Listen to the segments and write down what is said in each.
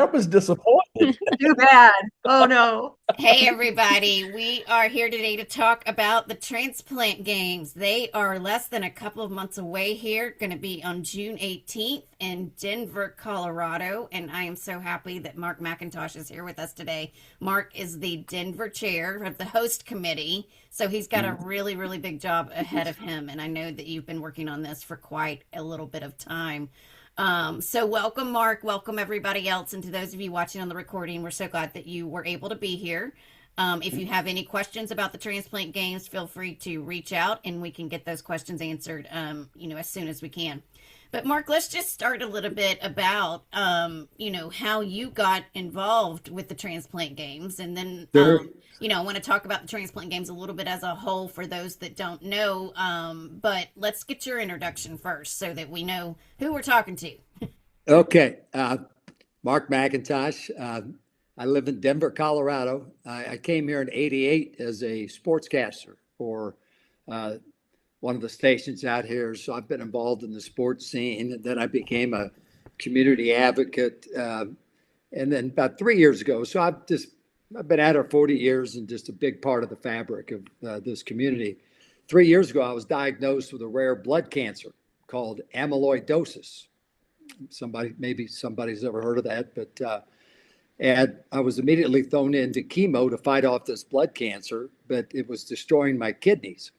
Sherman's disappointed. Too bad. Oh no. Hey everybody, we are here today to talk about the transplant games. They are less than a couple of months away here, going to be on June 18th in Denver, Colorado, and I am so happy that Mark McIntosh is here with us today. Mark is the Denver chair of the host committee, so he's got a really, really big job ahead of him, and I know that you've been working on this for quite a little bit of time. So welcome, Mark. Welcome everybody else. And to those of you watching on the recording, we're so glad that you were able to be here. If you have any questions about the transplant games, feel free to reach out and we can get those questions answered, as soon as we can. But Mark, let's just start a little bit about, how you got involved with the transplant games. And then, Sure. I want to talk about the transplant games a little bit as a whole for those that don't know. But let's get your introduction first so that we know who we're talking to. Okay, Mark McIntosh. I live in Denver, Colorado. I came here in '88 as a sportscaster for one of the stations out here. So I've been involved in the sports scene. And then I became a community advocate. And then about 3 years ago, so I've been at it 40 years and just a big part of the fabric of this community. 3 years ago, I was diagnosed with a rare blood cancer called amyloidosis. Maybe somebody's ever heard of that, but and I was immediately thrown into chemo to fight off this blood cancer, but it was destroying my kidneys.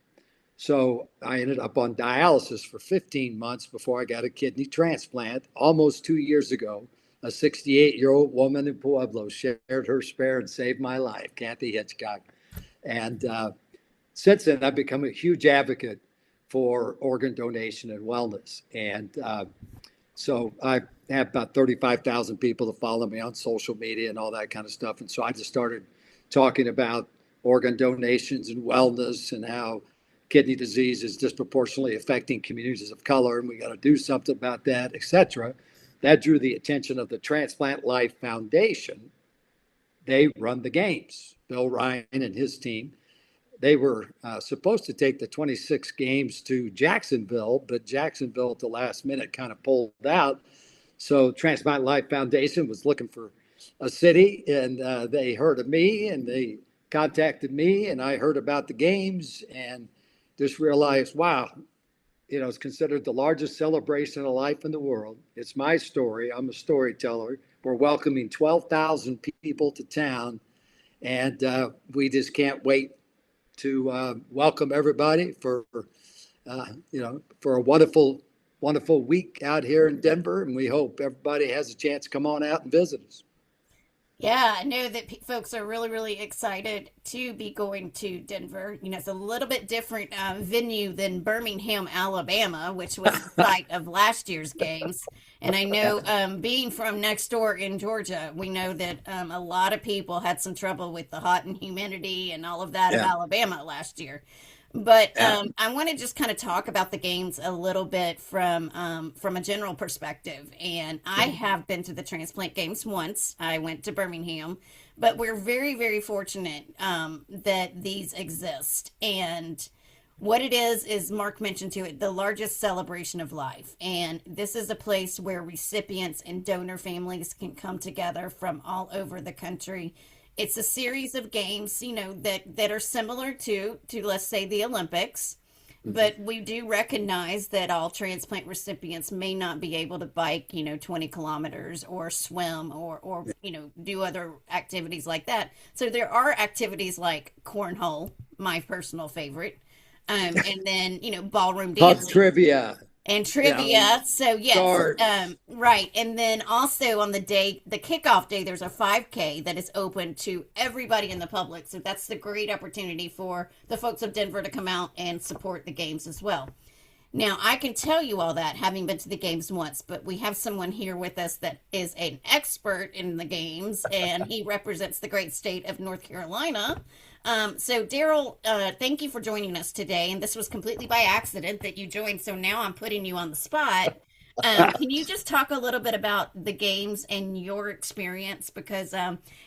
So I ended up on dialysis for 15 months before I got a kidney transplant almost 2 years ago. A 68-year-old woman in Pueblo shared her spare and saved my life, Kathy Hitchcock. And since then, I've become a huge advocate for organ donation and wellness. And so I have about 35,000 people that follow me on social media and all that kind of stuff. And so I just started talking about organ donations and wellness and how kidney disease is disproportionately affecting communities of color. And we got to do something about that, et cetera. That drew the attention of the Transplant Life Foundation. They run the games. Bill Ryan and his team. They were supposed to take the 26 games to Jacksonville, but Jacksonville at the last minute kind of pulled out. So Transplant Life Foundation was looking for a city, and they heard of me, and they contacted me, and I heard about the games, and just realized, wow, it's considered the largest celebration of life in the world. It's my story. I'm a storyteller. We're welcoming 12,000 people to town, and we just can't wait to welcome everybody for a wonderful, wonderful week out here in Denver. And we hope everybody has a chance to come on out and visit us. Yeah, I know that folks are really, really excited to be going to Denver. It's a little bit different venue than Birmingham, Alabama, which was the site of last year's games. And I know, being from next door in Georgia, we know that a lot of people had some trouble with the hot and humidity and all of that of Yeah. Alabama last year. But Yeah. I want to just kind of talk about the games a little bit from a general perspective. And I have been to the transplant games once. I went to Birmingham, but we're very, very fortunate that these exist. And what it is Mark mentioned to it, the largest celebration of life. And this is a place where recipients and donor families can come together from all over the country. It's a series of games, that are similar to let's say the Olympics, but we do recognize that all transplant recipients may not be able to bike, 20 kilometers or swim or do other activities like that. So there are activities like cornhole, my personal favorite, and then, ballroom Pub dancing trivia. and Yeah. trivia. So yes, Darts. right. And then also on the kickoff day, there's a 5K that is open to everybody in the public. So that's the great opportunity for the folks of Denver to come out and support the games as well. Now, I can tell you all that having been to the games once, but we have someone here with us that is an expert in the games, and he represents the great state of North Carolina. So, Daryl, thank you for joining us today. And this was completely by accident that you joined. So now I'm putting you on the spot. Can you just talk a little bit about the games and your experience? Because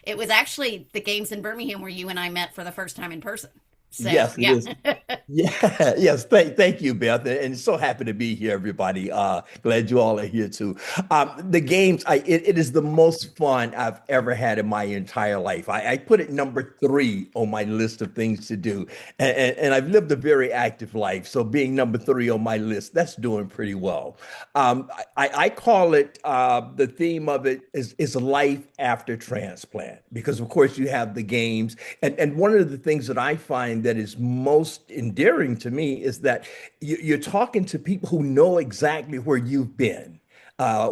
it was actually the games in Birmingham where you and I met for the first time in person. So Yes, it yeah. is. Yeah, yes. Thank you, Beth, and so happy to be here, everybody. Glad you all are here too. The games, it is the most fun I've ever had in my entire life. I put it number three on my list of things to do, and I've lived a very active life. So being number three on my list, that's doing pretty well. I call it the theme of it is life after transplant because of course you have the games and one of the things that I find that is most endearing to me is that you're talking to people who know exactly where you've been.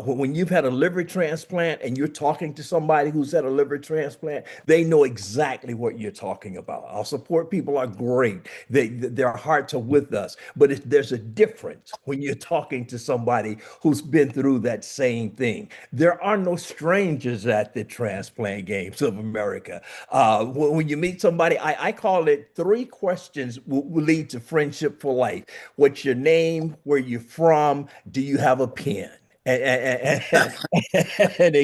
When you've had a liver transplant and you're talking to somebody who's had a liver transplant, they know exactly what you're talking about. Our support people are great. Their hearts are with us. But there's a difference when you're talking to somebody who's been through that same thing. There are no strangers at the transplant games of America. When you meet somebody, I call it three questions will lead to friendship for life. What's your name? Where you from? Do you have a pen? And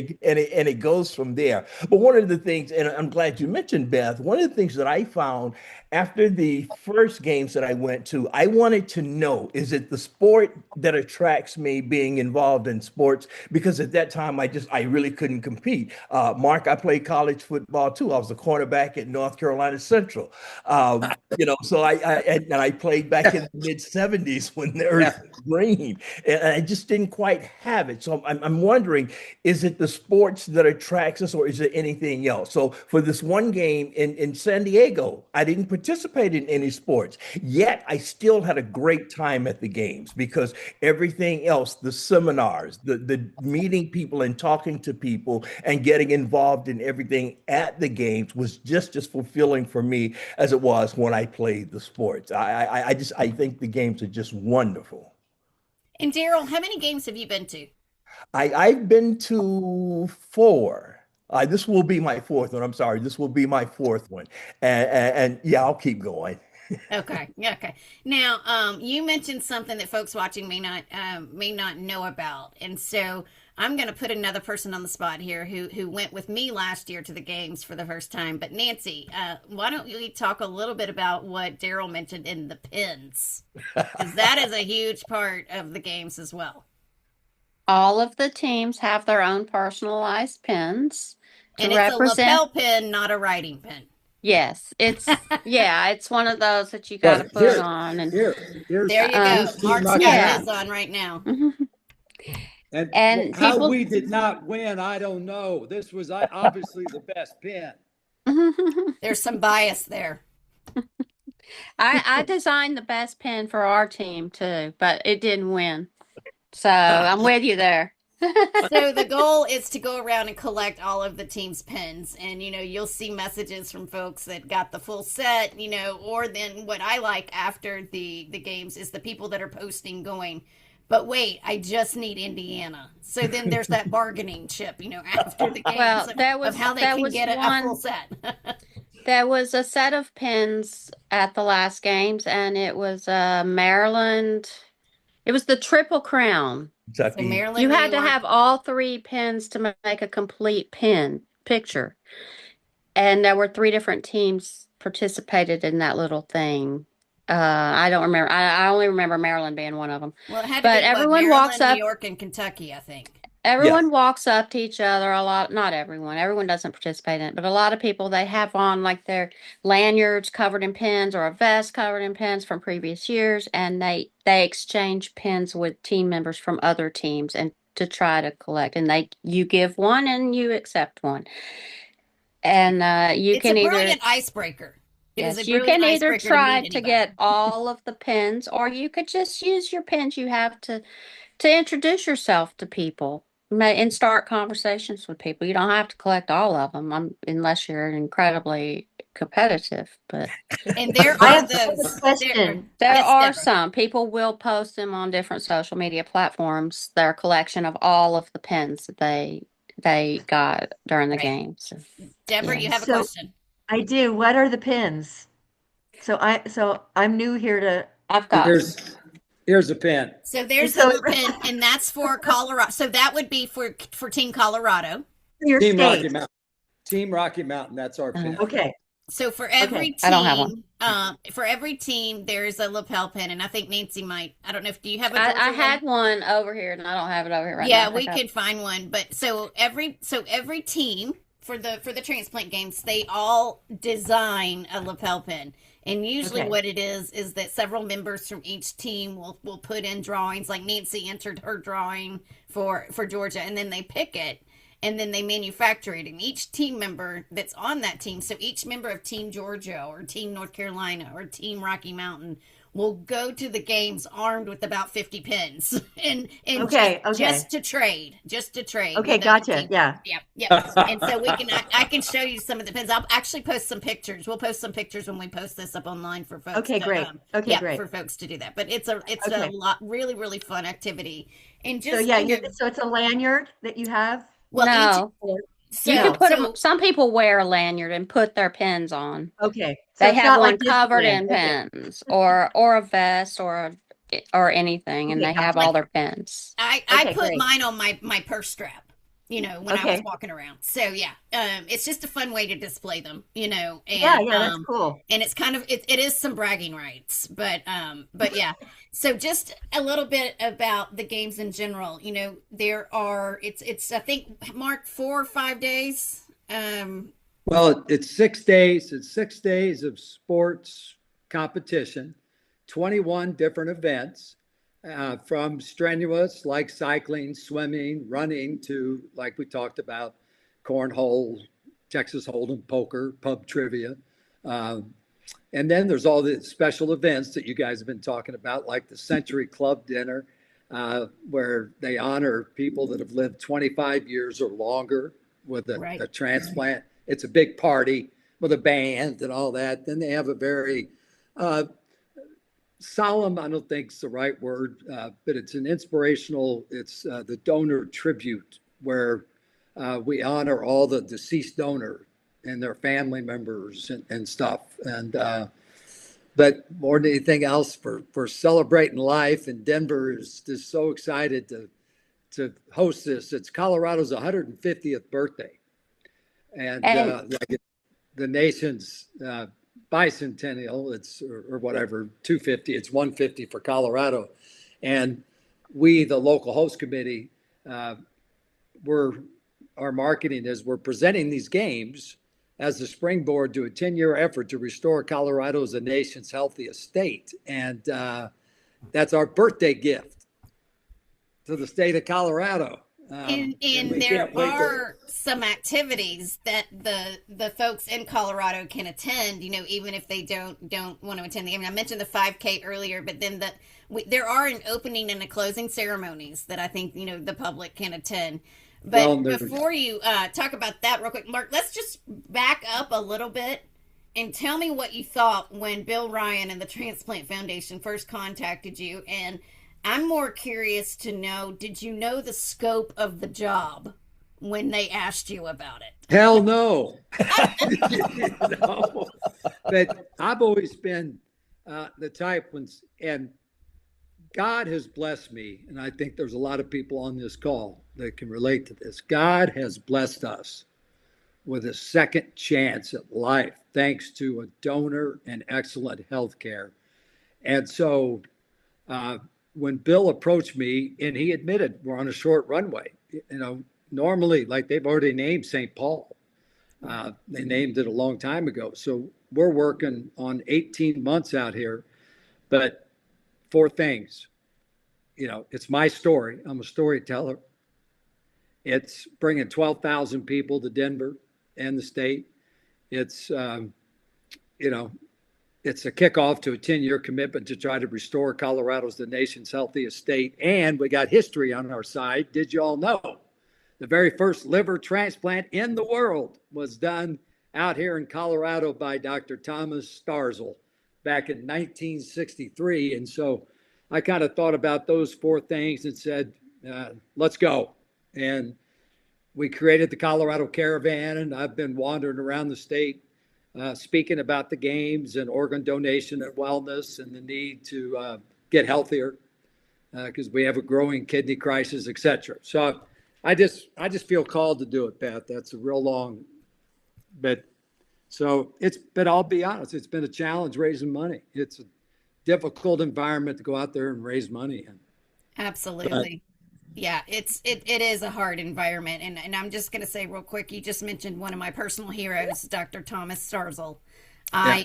it goes from there. But one of the things, and I'm glad you mentioned Beth, one of the things that I found after the first games that I went to, I wanted to know, is it the sport that attracts me being involved in sports? Because at that time, I really couldn't compete. Mark, I played college football too. I was a cornerback at North Carolina Central. So and I played back in the mid 70s when there was Yeah. green, and I just didn't quite have it. So I'm wondering, is it the sports that attracts us, or is it anything else? So for this one game in San Diego, I didn't participate in any sports, yet I still had a great time at the games because everything else, the seminars, the meeting people and talking to people and getting involved in everything at the games was just as fulfilling for me as it was when I played the sports. I think the games are just wonderful. And Daryl, how many games have you been to? I've been to four. This will be my fourth one. I'm sorry. This will be my fourth one. And yeah, I'll keep going. Okay, yeah, okay. Now, you mentioned something that folks watching may not know about, and so I'm going to put another person on the spot here who went with me last year to the games for the first time. But Nancy, why don't we talk a little bit about what Daryl mentioned in the pins, because that is a huge part of the games as well. All of the teams have their own personalized pins to And it's a represent. lapel pin, not a writing pin. Yes, it's one of those that you got Well, to put on and here's There you go. here's Team Mark's Rocky got yeah. his on right now. And how people we did not win, I don't know. This was obviously the best pin. There's some bias there. I designed the best pin for our team too, but it didn't win. So I'm with you there. So the goal is to go around and collect all of the team's pins, and you'll see messages from folks that got the full set, or then what I like after the games is the people that are posting going, but wait, I just need Indiana. So then there's that bargaining chip, after the games Well, of how they can get a full set. There was a set of pins at the last games, and it was Maryland. It was the Triple Crown. So Kentucky. Maryland, You New had to York. have all three pins to make a complete pin picture. And there were three different teams participated in that little thing. I don't remember. I only remember Maryland being one of them. Well, it had to But be what, everyone walks Maryland, New up. York, and Kentucky, I think. Yeah. Everyone walks up to each other a lot. Not everyone. Everyone doesn't participate in it, but a lot of people they have on like their lanyards covered in pins or a vest covered in pins from previous years, and they exchange pins with team members from other teams and to try to collect. And you give one and you accept one, and you It's a can either brilliant icebreaker. It is a yes you brilliant can either icebreaker to try meet to anybody. get all of the pins, or you could just use your pins you have to introduce yourself to people and start conversations with people. You don't have to collect all of them unless you're incredibly competitive. But And there I are have a those. question. there Yes, are Deborah. some people will post them on different social media platforms. Their collection of all of the pins that they got during the Right. game. So Deborah, you have a yes, So question. I do. What are the pins? So I'm new here to. I've got Here's here's a pin. So there's the So little pin, and that's for Colorado. So that would be for Team Colorado. your Team Rocky state. Mountain. Team Rocky Mountain. That's our pin. Okay. So for Okay. every I don't have one. team, For every team, there's a lapel pin, and I think Nancy might. I don't know if do you have a I Georgia had one? one over here, and I don't have it over here right now. Yeah, I we forgot. could find one, but so every team for the transplant games, they all design a lapel pin. And usually Okay. what it is that several members from each team will put in drawings, like Nancy entered her drawing for Georgia, and then they pick it and then they manufacture it. And each team member that's on that team, so each member of Team Georgia or Team North Carolina or Team Rocky Mountain will go to the games armed with about 50 pins and Okay, okay. just to trade Okay, with other gotcha. teams. Yeah. Yep, yep. And so I can show you some of the pins. I'll actually post some pictures. We'll post some pictures when we post this up online for folks. Okay, to, great. Okay, yeah, great. for folks to do that. But it's a Okay. lot really really fun activity. And So just yeah, you know, so it's a lanyard that you have? well each No, Or you can so no. put them. so Some people wear a lanyard and put their pins on. Okay. So They it's have not like one covered Disneyland. in Okay. pins, or a vest, or anything, and Okay, they have gotcha. all like their pins. I Okay, put great. mine on my purse strap, when I was Okay. walking around. So yeah, it's just a fun way to display them, Yeah, yeah, that's cool. and it's kind of it is some bragging rights, but yeah. So just a little bit about the games in general. There are it's I think Mark 4 or 5 days. Well, it's 6 days. It's 6 days of sports competition, 21 different events, from strenuous like cycling, swimming, running to, like we talked about, cornhole, Texas Hold'em, poker, pub trivia. Um, and then there's all the special events that you guys have been talking about, like the Century Club dinner, where they honor people that have lived 25 years or longer with Right. a transplant. It's a big party with a band and all that. Then they have a very uh, solemn, I don't think it's the right word, but it's an inspirational, it's the donor tribute, where we honor all the deceased donor and their family members and stuff. And but more than anything else, for celebrating life, and Denver is just so excited to host this. It's Colorado's 150th birthday, and And like the nation's bicentennial. It's or whatever, 250. It's 150 for Colorado, and we, the local host committee, we're our marketing is we're presenting these games as the springboard to a 10-year effort to restore Colorado as the nation's healthiest state. And that's our birthday gift to the state of Colorado. And And we there can't wait to. are some activities that the folks in Colorado can attend, even if they don't want to attend the game. I mentioned the 5K earlier, but then there are an opening and a closing ceremonies that I think the public can attend. Well, But before you talk about that real quick, Mark, let's just back up a little bit and tell me what you thought when Bill Ryan and the Transplant Foundation first contacted you. And I'm more curious to know, did you know the scope of the job when they asked you about it? Hell no. No. But I've always been the type and God has blessed me, and I think there's a lot of people on this call that can relate to this. God has blessed us with a second chance at life, thanks to a donor and excellent health care. And so when Bill approached me, and he admitted we're on a short runway, normally, like they've already named St. Paul. They named it a long time ago. So we're working on 18 months out here, but four things. It's my story. I'm a storyteller. It's bringing 12,000 people to Denver and the state. It's, it's a kickoff to a 10-year commitment to try to restore Colorado's the nation's healthiest state. And we got history on our side. Did you all know the very first liver transplant in the world was done out here in Colorado by Dr. Thomas Starzl back in 1963? And so I kind of thought about those four things and said, let's go. And we created the Colorado Caravan, and I've been wandering around the state speaking about the games and organ donation and wellness and the need to get healthier because we have a growing kidney crisis, et cetera. So I just feel called to do it, Pat. That's a real long, but So it's been, I'll be honest, it's been a challenge raising money. It's a difficult environment to go out there and raise money in. But Absolutely. Yeah, it is a hard environment, and I'm just gonna say real quick, you just mentioned one of my personal heroes, Dr. Thomas Starzl. yeah,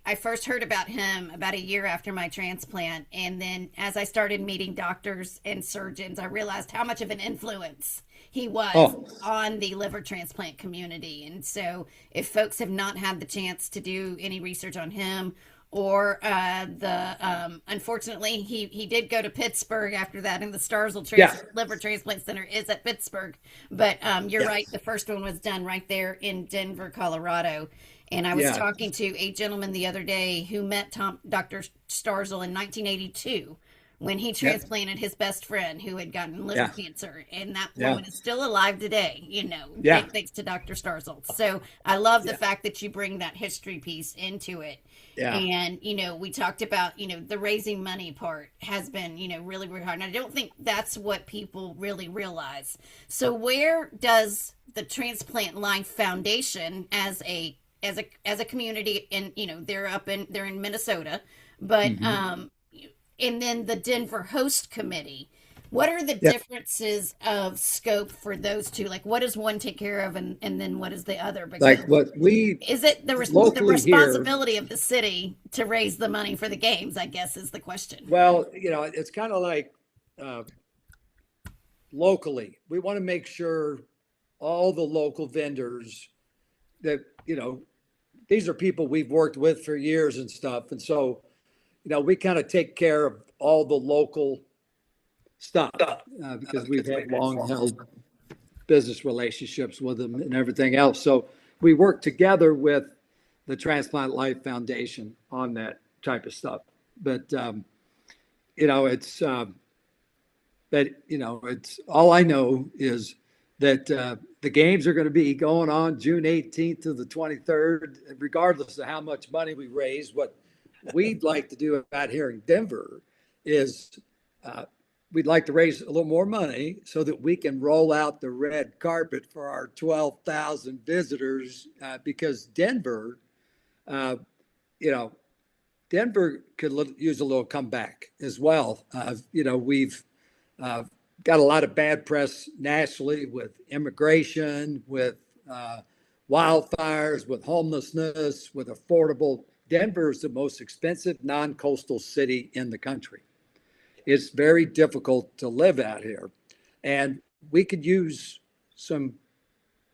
I first heard about him about a year after my transplant, and then as I started meeting doctors and surgeons, I realized how much of an influence he was oh, on the liver transplant community. And so, if folks have not had the chance to do any research on him, or the unfortunately he did go to Pittsburgh after that, and the yeah, Liver Transplant Center is at Pittsburgh. But you're yeah, right, the first one was done right there in Denver, Colorado. And I was yeah, talking to a gentleman the other day who met Dr. Starzl in 1982 when he yeah, transplanted his best friend who had gotten liver yeah, cancer. And that yeah, woman is still alive today, yeah, thanks to Dr. Starzl. So I love the yeah, fact that you bring that history piece into it. yeah. And, we talked about, the raising money part has been, really, really hard. And I don't think that's what people really realize. So where does the Transplant Life Foundation as a community, and they're in Minnesota, but Hmm. and then the Denver host committee, what are the Yeah. differences of scope for those two? Like, what does one take care of, and then what is the other? Like Because what we is it the locally here, responsibility of the city to raise the money for the games, I guess, is the question. well, it's kind of like uh, locally, we want to make sure all the local vendors that, these are people we've worked with for years and stuff. And so, we kind of take care of all the local stuff because we've had long held business relationships with them and everything else. So we work together with the Transplant Life Foundation on that type of stuff. But, it's, it's all I know is that the games are going to be going on June 18th to the 23rd, regardless of how much money we raise. What we'd like to do out here in Denver is uh, we'd like to raise a little more money so that we can roll out the red carpet for our 12,000 visitors because uh, you know, Denver could use a little comeback as well. We've uh, got a lot of bad press nationally with immigration, with uh, wildfires, with homelessness, with affordable. Denver is the most expensive non-coastal city in the country. It's very difficult to live out here. And we could use some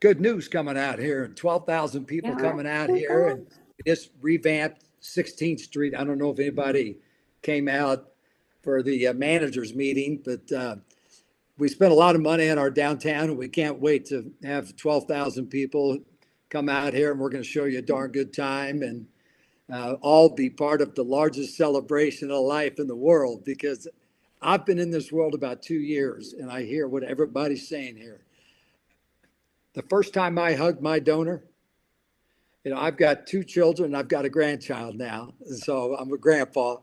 good news coming out here and 12,000 people coming out here and just revamped 16th Street. I don't know if anybody came out for the managers meeting, but we spent a lot of money in our downtown and we can't wait to have 12,000 people come out here and we're going to show you a darn good time and all be part of the largest celebration of life in the world because I've been in this world about 2 years and I hear what everybody's saying here. The first time I hugged my donor, I've got two children, I've got a grandchild now, so I'm a grandpa.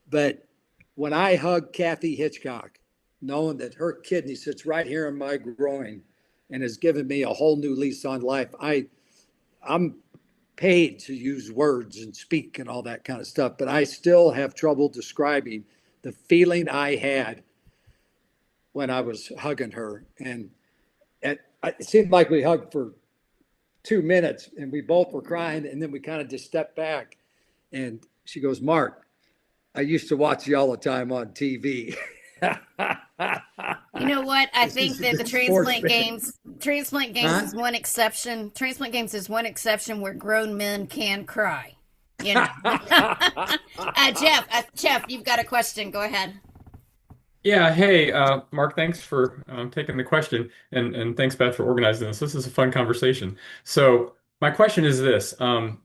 But when I hugged Kathy Hitchcock, knowing that her kidney sits right here in my groin and has given me a whole new lease on life, I'm paid to use words and speak and all that kind of stuff, but I still have trouble describing the feeling I had when I was hugging her. And it seemed like we hugged for 2 minutes and we both were crying. And then we kind of just stepped back and she goes, Mark, I used to watch you all the time on TV. You know what? I think that the transplant games Huh? is one exception. Transplant games is one exception where grown men can cry. You know, Jeff, you've got a question. Go ahead. Yeah, hey, Mark, thanks for taking the question, and thanks, Beth, for organizing this. This is a fun conversation. So, my question is this: I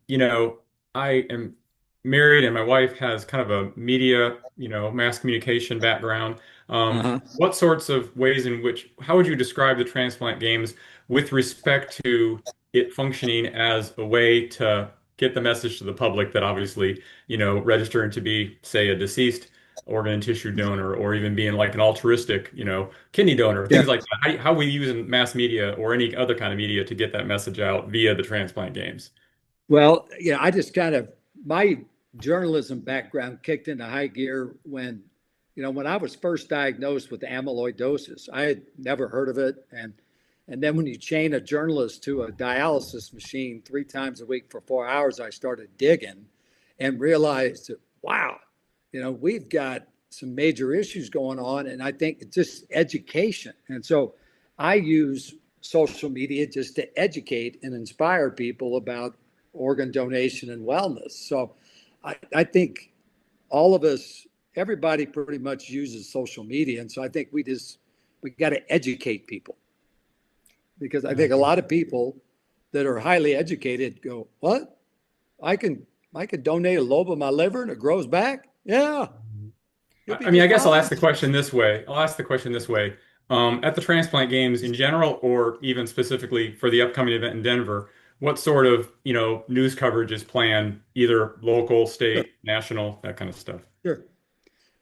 am married, and my wife has kind of a media, mass communication background. Uh-huh. What sorts of ways in which, how would you describe the transplant games with respect to it functioning as a way to get the message to the public that obviously, registering to be, say, a deceased organ and tissue donor, or even being like an altruistic, kidney donor, Yeah. things like that. How we use in mass media or any other kind of media to get that message out via the transplant games? Well, I just my journalism background kicked into high gear when I was first diagnosed with amyloidosis. I had never heard of it. And then when you chain a journalist to a dialysis machine 3 times a week for 4 hours, I started digging and realized that, wow, we've got some major issues going on. And I think it's just education. And so I use social media just to educate and inspire people about organ donation and wellness. So I think all of us, everybody pretty much uses social media. And so I think we got to educate people, because I think a lot of people that are highly educated go, what? I can donate a lobe of my liver and it grows back? Yeah. You'll be I mean, I just guess I'll ask fine. the question this way. At the transplant games in general, or even specifically for the upcoming event in Denver, what sort of, news coverage is planned, either local, Sure, state, national, that kind of stuff? sure.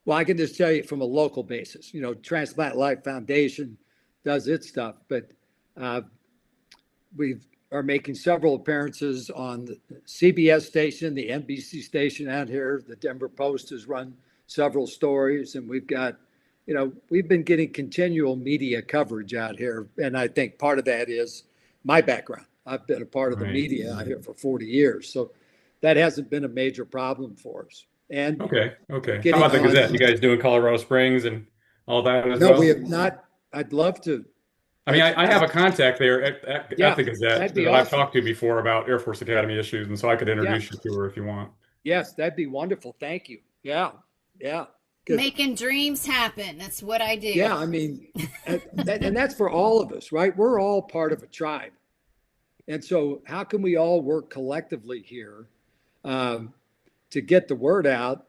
Well, I can just tell you from a local basis, Transplant Life Foundation does its stuff, but uh, we are making several appearances on the CBS station, the NBC station out here. The Denver Post has run several stories, and we've been getting continual media coverage out here. And I think part of that is my background. I've been a part of the Right. media out here for 40 years. So that hasn't been a major problem for us. And Okay. Okay. How getting about the on, Gazette? You guys doing Colorado Springs and all that as no, we well? have not. I'd love to. I mean, I have That's, a contact there at yeah, the Gazette that'd be that I've awesome. talked to before about Air Force Academy issues, and so I could Yeah. introduce you to her if you want. Yes, that'd be wonderful. Thank you. Yeah. Yeah. Because, Making dreams happen. That's what I do. yeah, I mean, and that's for all of us, right? We're all part of a tribe. And so, how can we all work collectively here um, to get the word out?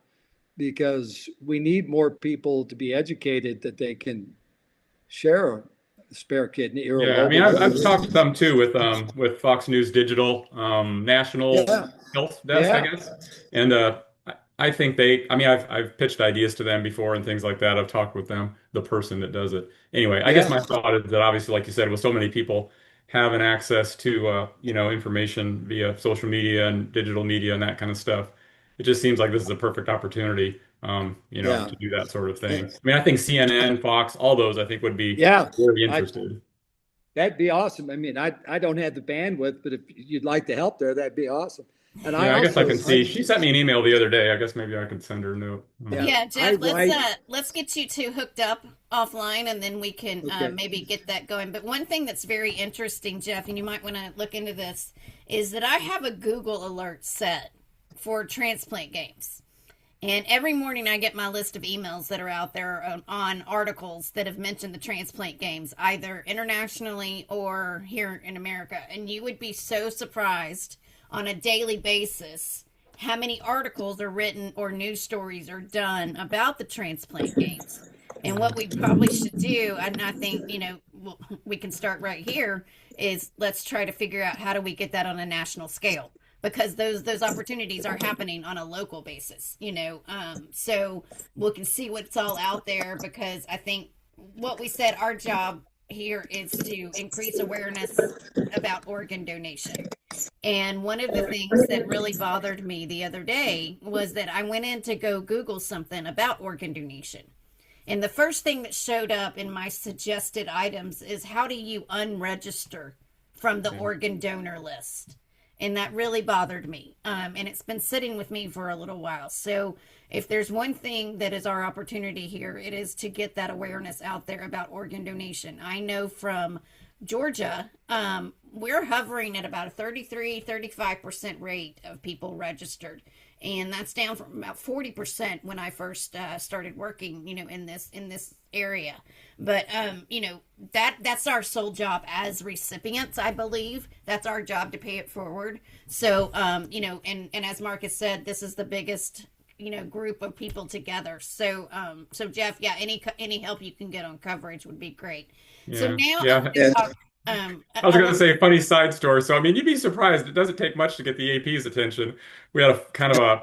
Because we need more people to be educated that they can share a spare kidney or a Yeah, I mean, lobe I've of talked some too with Fox News Digital, National yeah, Health Desk, I yeah, guess, and I think I mean, I've pitched ideas to them before and things like that. I've talked with them, the person that does it. Anyway, I guess yeah, my thought is that obviously, like you said, with so many people having access to information via social media and digital media and that kind of stuff, it just seems like this is a perfect opportunity, yeah, to do that sort of thing. and, I mean, I think CNN, Fox, all those, I think would be yeah. very I interested. That'd be awesome. I mean, I don't have the bandwidth, but if you'd like to help there, that'd be awesome. And I Yeah, I guess I also, can see. She sent me an email the other day. I guess maybe I could send her a note. yeah, Yeah, I Jeff, write. let's get you two hooked up offline and then we can Okay. maybe get that going. But one thing that's very interesting, Jeff, and you might want to look into this, is that I have a Google alert set for transplant games. And every morning I get my list of emails that are out there on articles that have mentioned the transplant games, either internationally or here in America. And you would be so surprised on a daily basis how many articles are written or news stories are done about the transplant games. And what we probably should do, and I think, we can start right here, is let's try to figure out how do we get that on a national scale, because those opportunities are happening on a local basis, so we can see what's all out there, because I think what we said our job here is to increase awareness about organ donation. And one of the things that really bothered me the other day was that I went in to go Google something about organ donation. And the first thing that showed up in my suggested items is how do you unregister from the organ donor list? And that really bothered me. And it's been sitting with me for a little while. So if there's one thing that is our opportunity here, it is to get that awareness out there about organ donation. I know from Georgia, we're hovering at about a 35% rate of people registered. And that's down from about 40% when I first started working, in this area. But that's our sole job as recipients, I believe. That's our job to pay it forward. So and as Marcus said, this is the biggest group of people together. So Jeff, yeah, any help you can get on coverage would be great. So Yeah, now I'm yeah. going to Yeah. talk. I was going to say a funny side story. So, I mean, you'd be surprised. It doesn't take much to get the AP's attention. We had a kind of a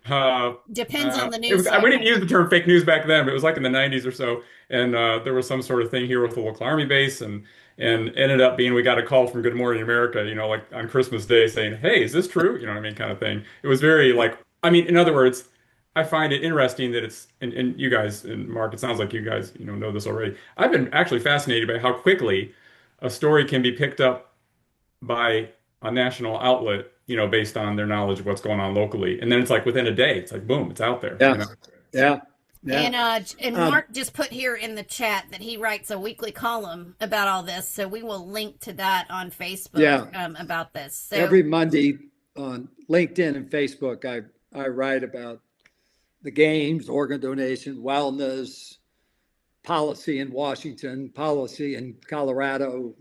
Uh, Depends on the it news was, we didn't cycle. use the term fake news back then, but it was like in the 90s or so. And there was some sort of thing here with the local army base, and ended up being we got a call from Good Morning America, like on Christmas Day saying, "Hey, is this true?" You know what I mean, kind of thing. It was very like, I mean, in other words, I find it interesting that and you guys and Mark, it sounds like you guys, know this already. I've been actually fascinated by how quickly a story can be picked up by a national outlet, based on their knowledge of what's going on locally. And then it's like within a day, it's like boom, it's out there, Yeah, yeah, yeah. And Um, Mark just put here in the chat that he writes a weekly column about all this, so we will link to that on Facebook yeah. about this. So Every Monday on LinkedIn and Facebook, I write about the games, organ donation, wellness, policy in Washington, policy in Colorado.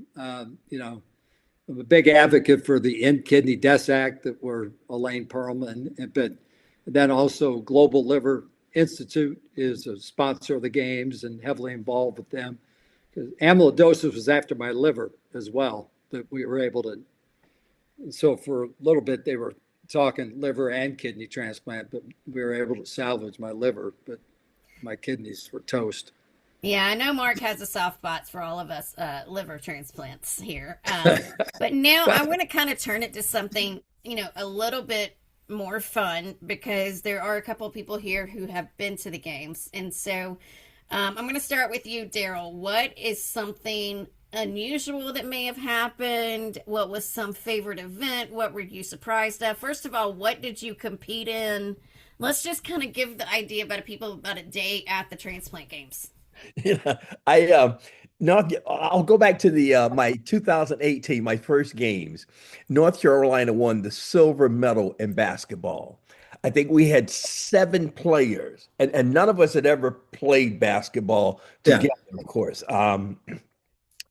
I'm a big advocate for the End Kidney Deaths Act that were Elaine Perlman, but then also Global Liver Institute is a sponsor of the games and heavily involved with them. Because amyloidosis was after my liver as well, that we were able to. So for a little bit, they were talking liver and kidney transplant, but we were able to salvage my liver, but my kidneys were toast. yeah, I know Mark has a soft spot for all of us liver transplants here. But now I want to kind of turn it to something, a little bit more fun because there are a couple of people here who have been to the games. And so I'm going to start with you, Daryl. What is something unusual that may have happened? What was some favorite event? What were you surprised at? First of all, what did you compete in? Let's just kind of give the idea about people about a day at the transplant games. Yeah, I no, I'll go back to the my 2018, my first games. North Carolina won the silver medal in basketball. I think we had seven players, and none of us had ever played basketball Yeah. together, of course.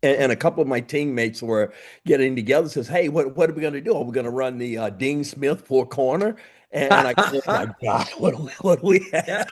And a couple of my teammates were getting together. Says, "Hey, what are we going to do? Are we going to run the Dean Smith four corner?" And I, oh my God, what do we Yeah. have?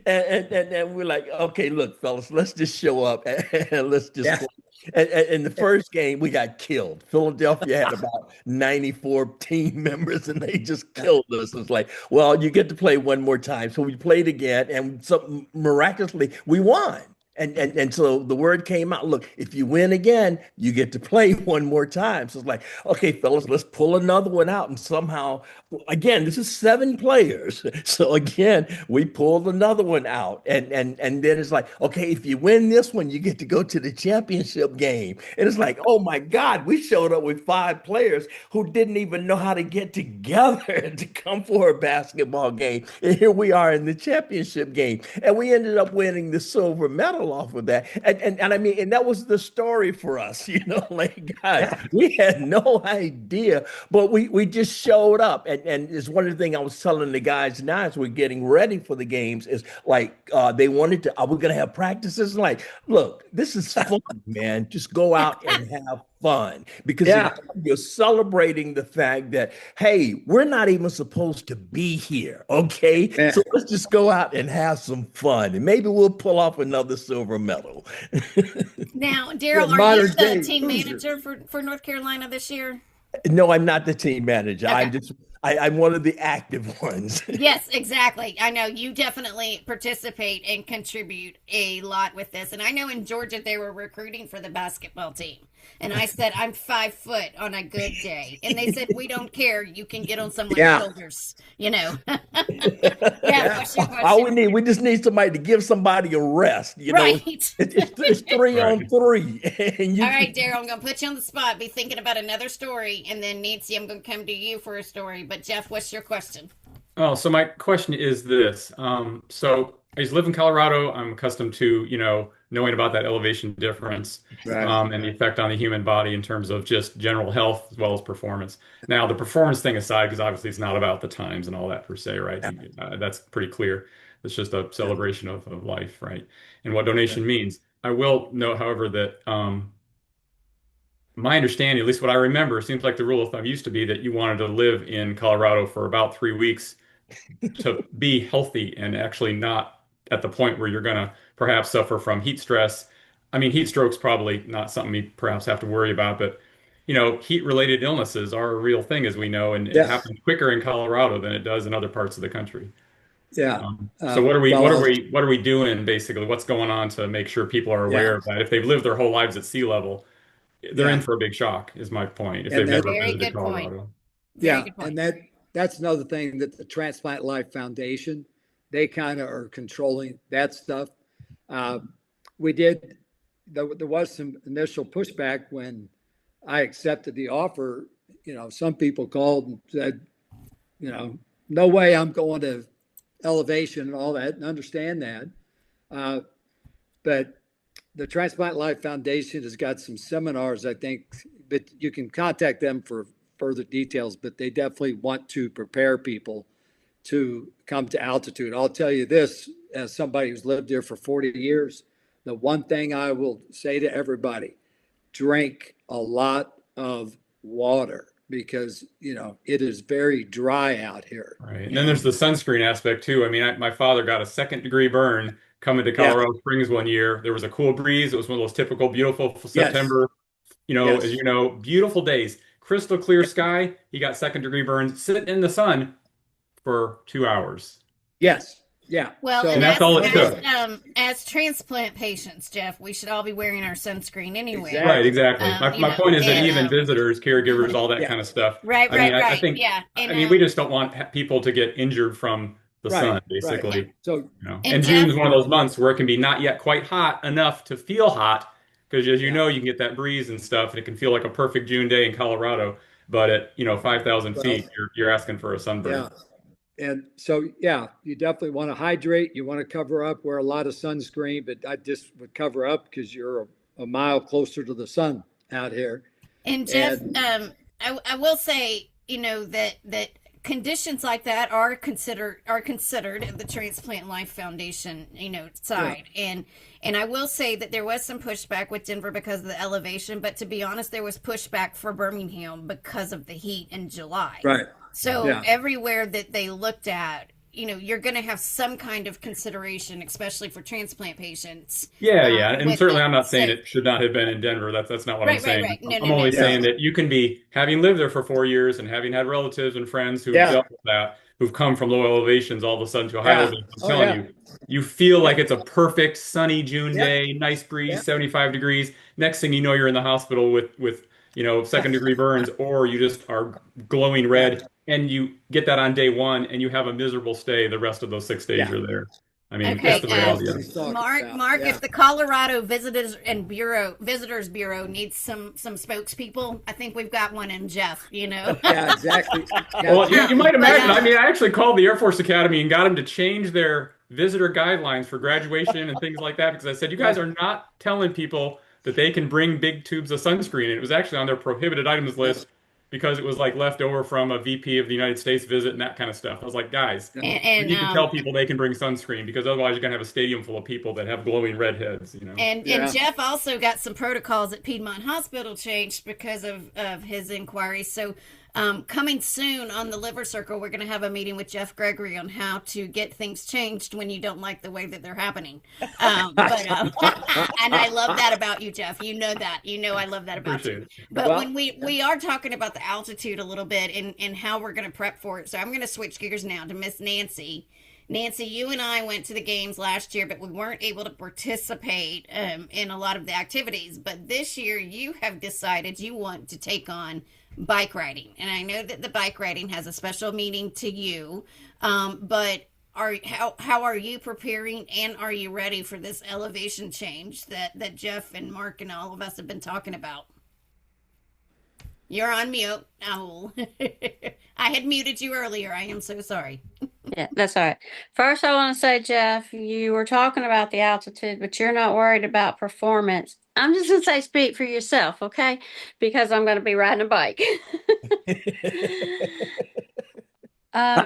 And we're like, okay, look, fellas, let's just show up and let's just Yeah. play. And in the first game, we got killed. Philadelphia had about 94 team members, and they just killed us. It's like, well, you get to play one more time. So we played again, and so miraculously, we won. And so the word came out, look, if you win again, you get to play one more time. So it's like, okay, fellas, let's pull another one out. And somehow, again, this is seven players. So again, we pulled another one out. And then it's like, okay, if you win this one, you get to go to the championship game. And it's like, oh my God, we showed up with five players who didn't even know how to get together to come for a basketball game. And here we are in the championship game. And we ended up winning the silver medal off of that. And I mean, and that was the story for us, like guys, Yeah. we had no idea, but we just showed up. And it's one of the things I was telling the guys now as we're getting ready for the games is like they wanted to, are we gonna have practices? Like, look, this is fun, man. Just go out and have fun because again, Yeah. you're celebrating the fact that hey, we're not even supposed to be here, okay? Yeah. So let's just go out and have some fun, and maybe we'll pull off another silver medal. Now, Yeah, Daryl, are you modern the day team Hoosiers. manager for North Carolina this year? No, I'm not the team manager. Okay. I'm one of the active ones. Yes, exactly. I know you definitely participate and contribute a lot with this. And I know in Georgia they were recruiting for the basketball team. And I said, I'm 5 foot on a good day. And they said, we don't care. You can get on someone's Yeah. shoulders, Yeah, Yeah. what's your All question? we just need somebody to give somebody a rest. Right. It's three Right. on three, and you All right, can. Daryl, I'm going to put you on the spot. Be thinking about another story. And then, Nancy, I'm going to come to you for a story. But, Jeff, what's your question? Oh, so my question is this. So I used to live in Colorado. I'm accustomed to, knowing about that elevation difference, Right. and the effect on the human body in terms of just general health as well as performance. Now, the performance thing aside, because obviously it's not about the times and all that per se, right? That's pretty clear. It's just a celebration of life, right? And what donation means. I will note, however, that my understanding, at least what I remember, seems like the rule of thumb used to be that you wanted to live in Colorado for about 3 weeks to be healthy and actually not at the point where you're going to perhaps suffer from heat stress. I mean, heat stroke's probably not something you perhaps have to worry about, but heat-related illnesses are a real thing, as we know, and it Yes. happens quicker in Colorado than it does in other parts of the country. Yeah. So what are we Well, what are we what are we doing basically? What's going on to make sure people are yeah, aware of that? If they've lived their whole lives at sea level, they're in yeah. for a big shock, is my point, if And they've that, never Very visited good point. Colorado. Very yeah, good and point. that's another thing that the Transplant Life Foundation, they kind of are controlling that stuff. Uh, we did, there was some initial pushback when I accepted the offer. Some people called and said, no way I'm going to elevation and all that, and understand that. Uh, but the Transplant Life Foundation has got some seminars, I think, but you can contact them for further details, but they definitely want to prepare people to come to altitude. I'll tell you this, as somebody who's lived here for 40 years, the one thing I will say to everybody, drink a lot of water because, it is very dry out here. Right. And then there's And the sunscreen aspect too. I mean, my father got a second-degree burn coming to yeah, Colorado Springs one year. There was a cool breeze. It was one of those typical beautiful yes, September, as yes, you know, beautiful days, crystal clear sky. He got second-degree burns sitting in the sun for 2 hours. yes, yeah. Well, And and So, that's all it anyway, took. as transplant patients, Jeff, we should all be wearing our sunscreen anyway. Right, exactly. exactly. My, You my know, point is that and even visitors, caregivers, all that Yeah, kind of stuff. right, I mean, right, I right. think, Yeah. And we just don't want people to get injured from the right, sun, right. yeah. basically. So, And And June Jeff, is one of those months where it can be not yet quite hot enough to feel hot, because as you yeah, know, you can get that breeze and stuff, and it can feel like a perfect June day in Colorado. But at 5,000 well, feet, you're asking for a sunburn. yeah. And so, yeah, you definitely want to hydrate. You want to cover up, wear a lot of sunscreen, but I just would cover up because you're a mile closer to the sun out here. and Jeff, And I will say, that conditions like that are considered at the Transplant Life Foundation, yeah, side. And I will say that there was some pushback with Denver because of the elevation, but to be honest, there was pushback for Birmingham because of the heat in July. right. So Yeah, everywhere that they looked at, you're going to have some kind of consideration, especially for transplant patients, Yeah, yeah, and with certainly the I'm not saying safe. it should not have been in Denver. That's not what I'm Right, right, saying. right. No, I'm no, only no. yeah, saying that you can be having lived there for 4 years and having had relatives and friends who've yeah, dealt with that, who've come from low elevations all of a sudden to a high yeah. elevation. I'm Oh, telling yeah, you, you feel yeah, like it's a perfect sunny June yeah, day, nice yeah, breeze, 75 degrees. Next thing you know, you're in the hospital with second degree burns, or you just are glowing yeah, red, and you get that on day one, and you have a miserable stay the rest of those 6 days yeah. you're there. I mean, that's Okay, the That's reality what of it. he's talking Mark, about. Mark, Yeah, if the Colorado Visitors Bureau needs some spokespeople, I think we've got one in Jeff, yeah, exactly. Yeah, Well, you might But imagine. I mean, I actually called the Air Force Academy and got them to change their visitor guidelines for graduation and things like that because I said, you guys yeah, are not telling people that they can bring big tubes of sunscreen. And it was actually on their prohibited items yeah, list because it was like left over from a VP of the United States visit and that kind of stuff. I was like, guys, yeah, and, we and need to tell um people they can bring sunscreen because otherwise you're gonna have a stadium full of people that have glowing red heads. and yeah. Jeff also got some protocols at Piedmont Hospital changed because of his inquiries. So coming soon on the Liver Circle, we're going to have a meeting with Jeff Gregory on how to get things changed when you don't like the way that they're happening. But and I love that about you, Jeff. You know that. I love that about Appreciate you. it. But Well, when we are talking about the altitude a little bit and how we're going to prep for it, so I'm going to switch gears now to Miss Nancy. Nancy, you and I went to the games last year, but we weren't able to participate in a lot of the activities. But this year, you have decided you want to take on bike riding, and I know that the bike riding has a special meaning to you. But how are you preparing, and are you ready for this elevation change that Jeff and Mark and all of us have been talking about? You're on mute. Oh, I had muted you earlier. I am so sorry. Yeah, that's all right. First, I want to say, Jeff, you were talking about the altitude, but you're not worried about performance. I'm just going to say, speak for yourself, okay? Because I'm going to be riding a bike. um,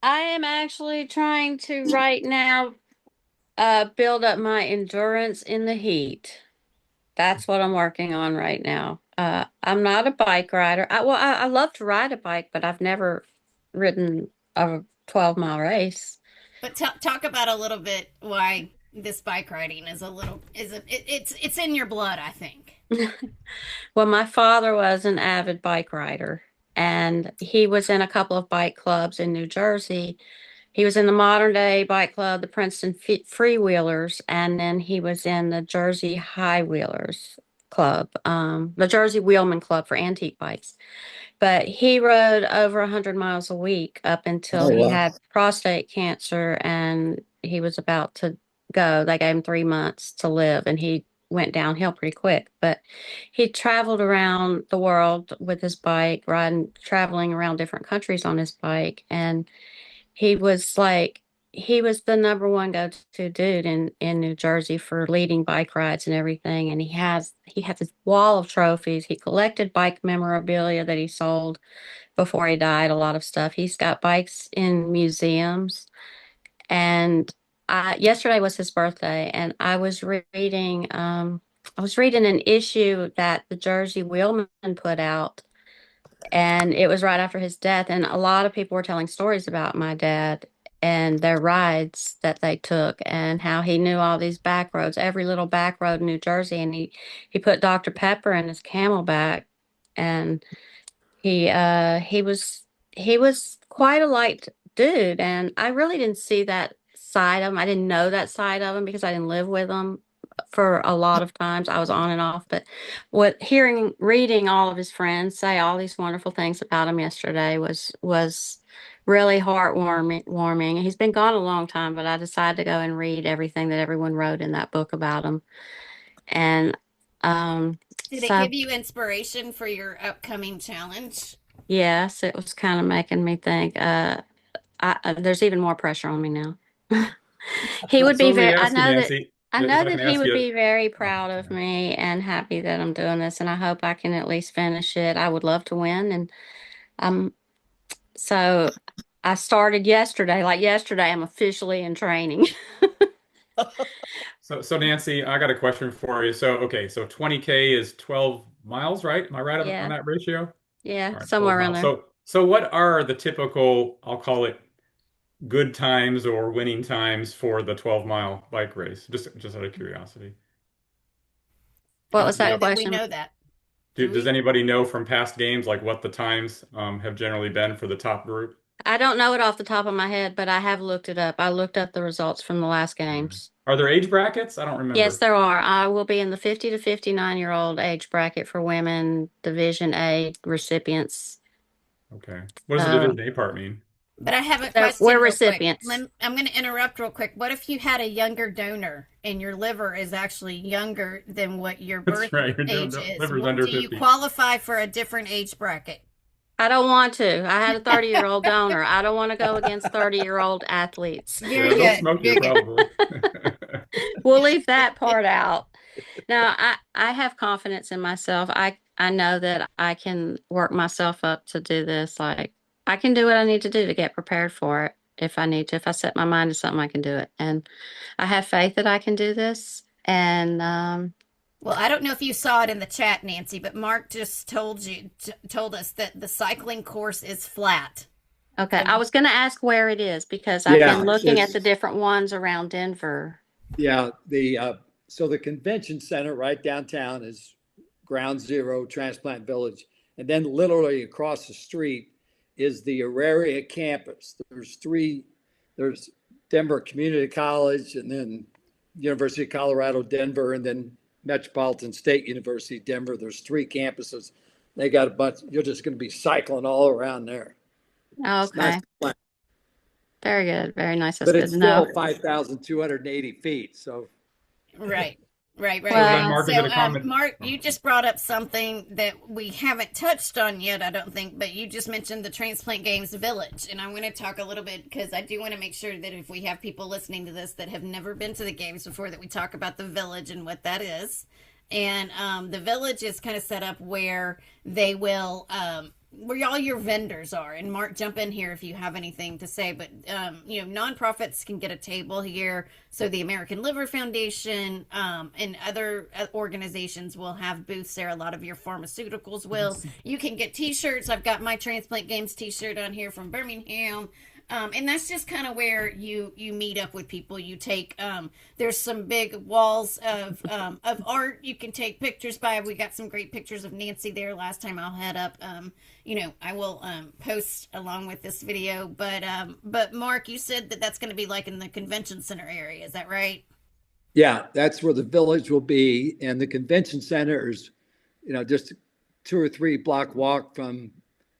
I am actually trying to right now build up my endurance in the heat. That's what I'm working on right now. I'm not a bike rider. I love to ride a bike, but I've never ridden a 12-mile race. But talk about a little bit why this bike riding is it's in your blood, I think. Well, my father was an avid bike rider, and he was in a couple of bike clubs in New Jersey. He was in the Modern Day Bike Club, the Princeton Freewheelers, and then he was in the Jersey High Wheelers Club, the Jersey Wheelman Club for antique bikes. But he rode over 100 miles a week up until Oh, he wow. had prostate cancer and he was about to go. They gave him 3 months to live and he went downhill pretty quick. But he traveled around the world with his bike, traveling around different countries on his bike. And he was like, he was the number one go-to dude in New Jersey for leading bike rides and everything. And he has this wall of trophies. He collected bike memorabilia that he sold before he died, a lot of stuff. He's got bikes in museums. And yesterday was his birthday, and I was reading an issue that the Jersey Wheelman put out, and it was right after his death. And a lot of people were telling stories about my dad and their rides that they took and how he knew all these back roads, every little back road in New Jersey. And he put Dr. Pepper in his Camelback, and he was quite a liked dude, and I really didn't see that side of him. I didn't know that side of him because I didn't live with him for a lot of times. I was on and off, but reading all of his friends say all these wonderful things about him yesterday was really heartwarming. Warming. He's been gone a long time, but I decided to go and read everything that everyone wrote in that book about him, and Did it so. give you inspiration for your upcoming challenge? Yes, it was kind of making me think. There's even more pressure on me now. He So, would so be let me very. ask you, Nancy, I if know I that can he ask would you. be very Oh, proud of sorry. me and happy that I'm doing this. And I hope I can at least finish it. I would love to win. And so I started yesterday. Like yesterday, I'm officially in training. So Nancy, I got a question for you. So, okay, so 20K is 12 miles, right? Am I right on Yeah, that ratio? yeah, All right, 12 somewhere around miles. there. So what are the typical, I'll call it good times or winning times for the 12-mile bike race? Just out of curiosity. What I was don't know that that we question? know that. Do Does we? anybody know from past games like what the times have generally been for the top group? I don't know it off the top of my head, but I have looked it up. I looked up the results from the last games. Are there age brackets? I don't Yes, remember. there are. I will be in the 50 to 59-year-old age bracket for women Division A recipients. Okay. What does the So Division A part mean? But I have a we're question real quick. recipients. I'm going to interrupt real quick. What if you had a younger donor and your liver is actually younger than what your That's birth right. You're doing age the is? liver's under Do you 50. qualify for a different age bracket? I don't want to. I had a 30-year-old donor. I don't want to go against 30-year-old athletes. Yeah, Very they'll good. smoke you Very good. probably. We'll leave that part out. Now, I have confidence in myself. I know that I can work myself up to do this. Like I can do what I need to do to get prepared for it if I need to. If I set my mind to something, I can do it. And I have faith that I can do this. And Well, I don't know if you saw it in the chat, Nancy, but Mark just told us that the cycling course is flat. okay, So I was going to ask where it is because I've been Yeah, looking at the it's, different ones around Denver. yeah, so the convention center right downtown is ground zero, Transplant Village. And then literally across the street is the Auraria campus. There's Denver Community College and then University of Colorado, Denver, and then Metropolitan State University, Denver. There's three campuses. They got a bunch, you're just going to be cycling all around there. It's nice, Okay, very good. Very nice. That's but good it's to know. still 5,280 feet. So right. Right, right, So then, right. Well, Mark, is it So, a common? Mark, Oh, you just brought up something that we haven't touched on yet, I don't think, but you just mentioned the Transplant Games Village. And I'm going to talk a little bit because I do want to make sure that if we have people listening to this that have never been to the games before, that we talk about the village and what that is. And the village is kind of set up where they will where all your vendors are. And Mark, jump in here if you have anything to say. But nonprofits can get a table here. So the American Liver Foundation and other organizations will have booths there. A lot of your pharmaceuticals will. You can get T-shirts. I've got my Transplant Games T-shirt on here from Birmingham. And that's just kind of where you meet up with people. You take there's some big walls of art you can take pictures by. We got some great pictures of Nancy there last time. I'll head up. I will post along with this video. But Mark, you said that that's going to be like in the convention center area. Is that right? Yeah, that's where the village will be. And the convention center is, just a 2 or 3 block walk from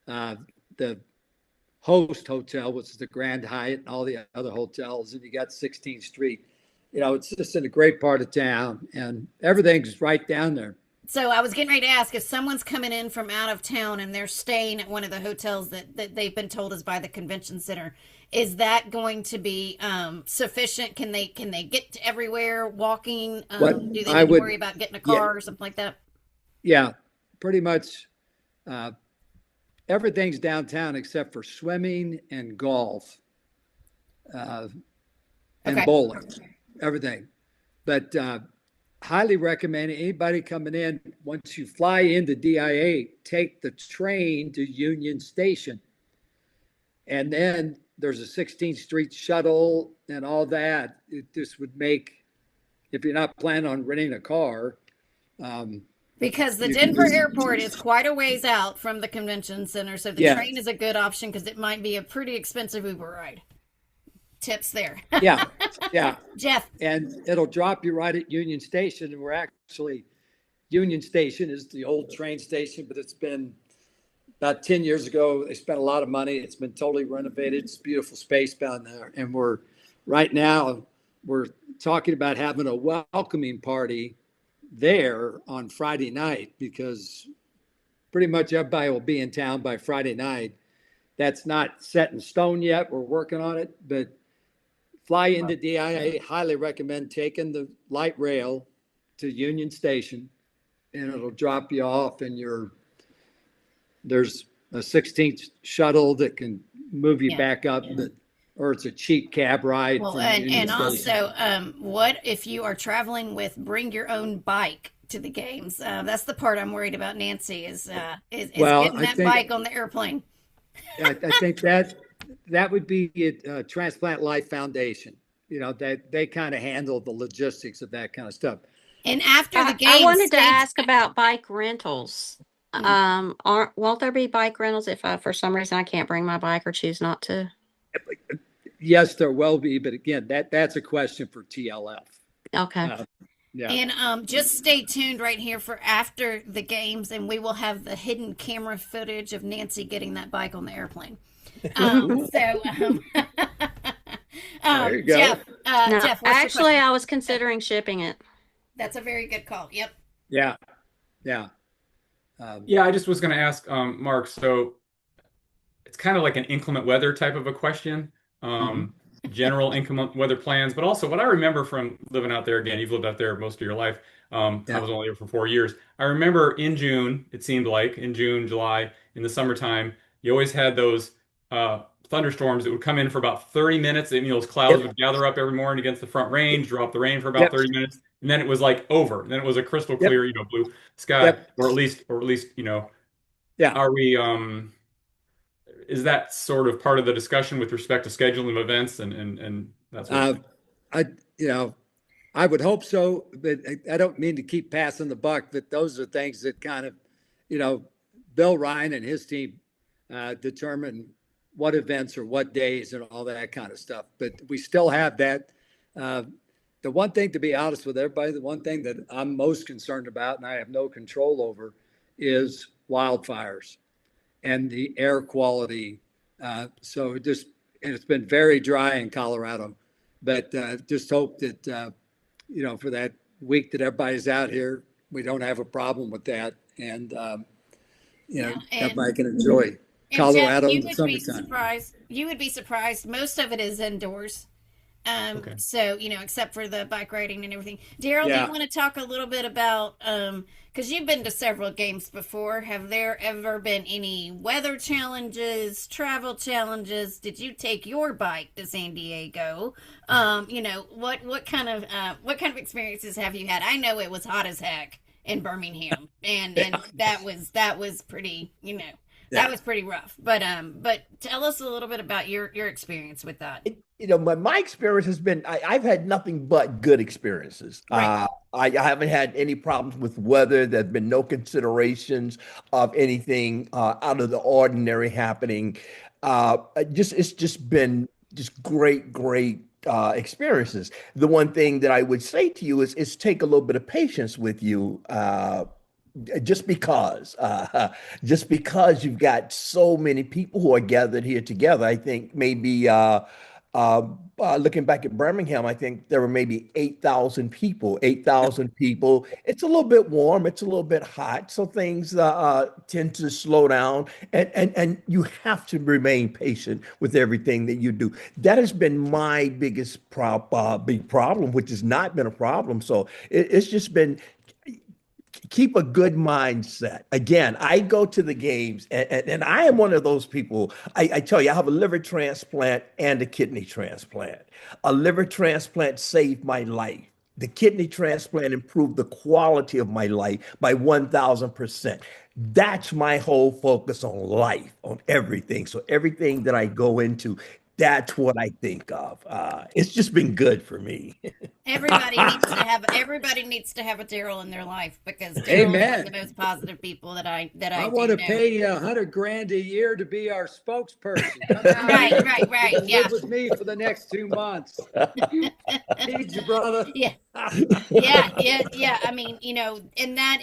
the host hotel, which is the Grand Hyatt and all the other hotels. And you got 16th Street. It's just in a great part of town and everything's right down there. So I was getting ready to ask if someone's coming in from out of town and they're staying at one of the hotels that they've been told is by the convention center, is that going to be sufficient? Can they get to everywhere walking? Do they need to worry about getting a car or something like that? Yeah, pretty much everything's downtown except for swimming and golf and bowling, everything. But highly recommend anybody coming in, once you fly into DIA, take the train to Union Station. And then there's a 16th Street shuttle and all that. It just would make, if you're not planning on renting a car. Because the Denver airport is quite a ways out from the convention center. So the train is a good option because it might be a pretty expensive Uber ride. Tips there. Yeah. Jeff. And it'll drop you right at Union Station. And Union Station is the old train station, but it's been about 10 years ago. They spent a lot of money. It's been totally renovated. It's beautiful space down there. And we're talking about having a welcoming party there on Friday night because pretty much everybody will be in town by Friday night. That's not set in stone yet. We're working on it, but fly into DIA. Highly recommend taking the light rail to Union Station, and it'll drop you off. And there's a 16th shuttle that can move you back up, or it's a cheap cab ride. Well, and also, what if you are traveling with bring your own bike to the games? That's the part I'm worried about, Nancy, is getting that bike on the airplane. I think that would be at Transplant Life Foundation. That they kind of handle the logistics of that kind of stuff. And after the games, I wanted to ask about bike rentals. Won't there be bike rentals if for some reason I can't bring my bike or choose not to? Yes, there will be, but again, that's a question for TLF. Okay. And just stay tuned right here for after the games, and we will have the hidden camera footage of Nancy getting that bike on the airplane. There you go. Jeff, Jeff, actually, I was considering shipping it. That's a very good call. Yep. Yeah. I just was going to ask Mark. So it's kind of like an inclement weather type of a question. General inclement weather plans, but also what I remember from living out there. Again, you've lived out there most of your life. I was only there for 4 years. I remember in June, it seemed like in June, July, in the summertime, you always had those thunderstorms that would come in for about 30 minutes. And, those clouds would gather up every morning against the front range, drop the rain for about 30 minutes, and then it was like over. And then it was a crystal clear, blue sky, or at least, are we? Is that sort of part of the discussion with respect to scheduling events and that sort of thing? I would hope so, but I don't mean to keep passing the buck, but those are things that kind of, Bill Ryan and his team determine what events or what days and all that kind of stuff. But we still have that. The one thing, to be honest with everybody, the one thing that I'm most concerned about and I have no control over is wildfires and the air quality. So it's been very dry in Colorado, but just hope that, for that week that everybody's out here, we don't have a problem with that. And, everybody can enjoy Colorado in the summertime. You would be surprised. Most of it is indoors. Okay. So, except for the bike riding and everything. Daryl, do you want to talk a little bit about, because you've been to several games before. Have there ever been any weather challenges, travel challenges? Did you take your bike to San Diego? What kind of experiences have you had? I know it was hot as heck in Birmingham, and that was pretty, that was pretty rough. But tell us a little bit about your experience with that. My experience has been I've had nothing but good experiences. Right. I haven't had any problems with weather. There's been no considerations of anything out of the ordinary happening. It's just been just great experiences. The one thing that I would say to you is take a little bit of patience with you. Just because just because you've got so many people who are gathered here together. I think maybe looking back at Birmingham, I think there were maybe 8,000 people. It's a little bit warm, it's a little bit hot, so things tend to slow down, and you have to remain patient with everything that you do. That has been my big problem, which has not been a problem. So it's just been keep a good mindset. Again, I go to the games, and I am one of those people. I tell you, I have a liver transplant and a kidney transplant. A liver transplant saved my life. The kidney transplant improved the quality of my life by 1,000%. That's my whole focus on life, on everything. So everything that I go into, that's what I think of. It's just been good for me. Everybody needs to have a Daryl in their life, because Daryl is one of Amen. the most positive people that I I do want to know. pay you 100 grand a year to be our spokesperson. Come out Right, here right, and yeah. live with me for the next 2 months. Need you, brother. Yeah. Yeah. I mean, and that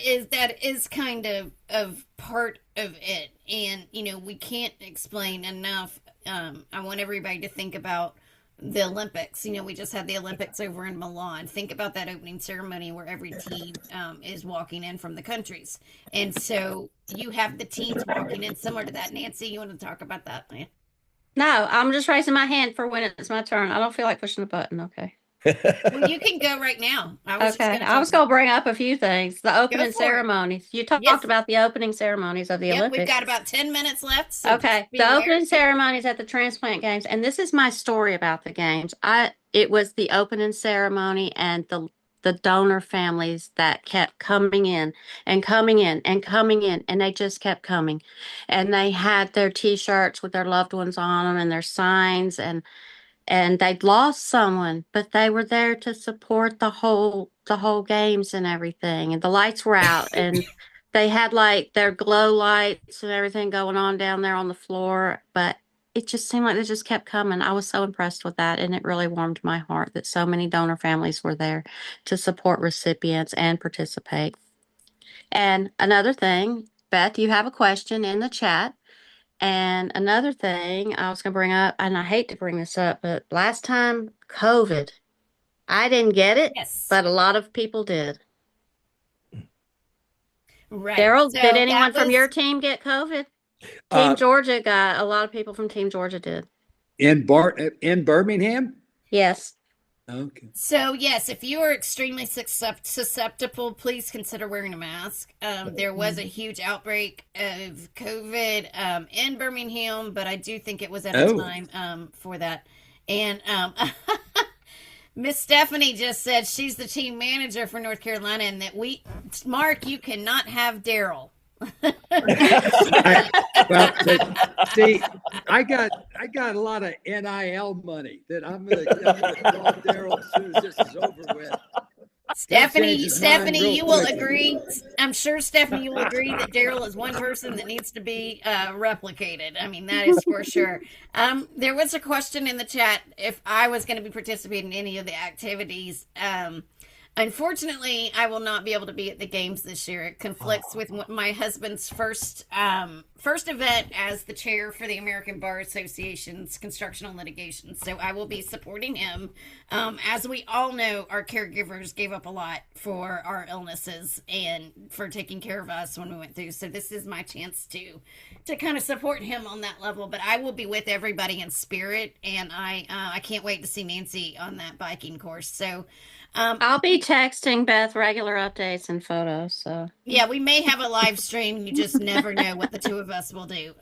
is kind of part of it. And we can't explain enough. I want everybody to think about the Olympics. We just had the Olympics over in Milan. Think about that opening ceremony where every team is walking in from the countries. And so you have the teams walking in similar to that. Nancy, you want to talk about that? Man? No, I'm just raising my hand for when it's my turn. I don't feel like pushing a button. Okay. Well, you can go right now. I was just Okay. going to I was talk. going to bring up a few things. The Go opening for it. ceremonies. You Yes. talked about the opening ceremonies of the Yep, we've Olympics. got about 10 minutes left. So Okay. just be The aware. opening ceremonies at the transplant games, and this is my story about the games. It was the opening ceremony and the donor families that kept coming in and coming in and coming in, and they just kept coming. And they had their t-shirts with their loved ones on them and their signs, and they'd lost someone, but they were there to support the whole games and everything. And the lights were out, and they had like their glow lights and everything going on down there on the floor. But it just seemed like they just kept coming. I was so impressed with that, and it really warmed my heart that so many donor families were there to support recipients and participate. And another thing, Beth, you have a question in the chat. And another thing I was going to bring up, and I hate to bring this up, but last time, COVID, I didn't get it, Yes. but a lot of people did. Right. Daryl, So did anyone that from was- your team get COVID? Uh, Team Georgia got a lot of people from Team Georgia did. In Birmingham? Yes. Okay. So yes, if you are extremely susceptible, please consider wearing a mask. There was a huge outbreak of COVID in Birmingham, but I do think it was at a time for that. And Miss Stephanie just said she's the team manager for North Carolina, and that Mark, you cannot have Daryl. Well, see, I got a lot of NIL money that I'm gonna call Daryl as soon as this is over with. Stephanie, you will quick. agree. I'm sure Stephanie, you will agree that Daryl is one person that needs to be replicated. I mean, that is for sure. There was a question in the chat if I was going to be participating in any of the activities. Unfortunately, I will not be able to be at the games this year. It conflicts with my husband's first event as the chair for the American Bar Association's construction and litigation. So I will be supporting him. As we all know, our caregivers gave up a lot for our illnesses and for taking care of us when we went through. So this is my chance to kind of support him on that level. But I will be with everybody in spirit, and I can't wait to see Nancy on that biking course. So. I'll be texting Beth regular updates and photos. So Yeah, we may have a live stream. You just never know what the two of us will do.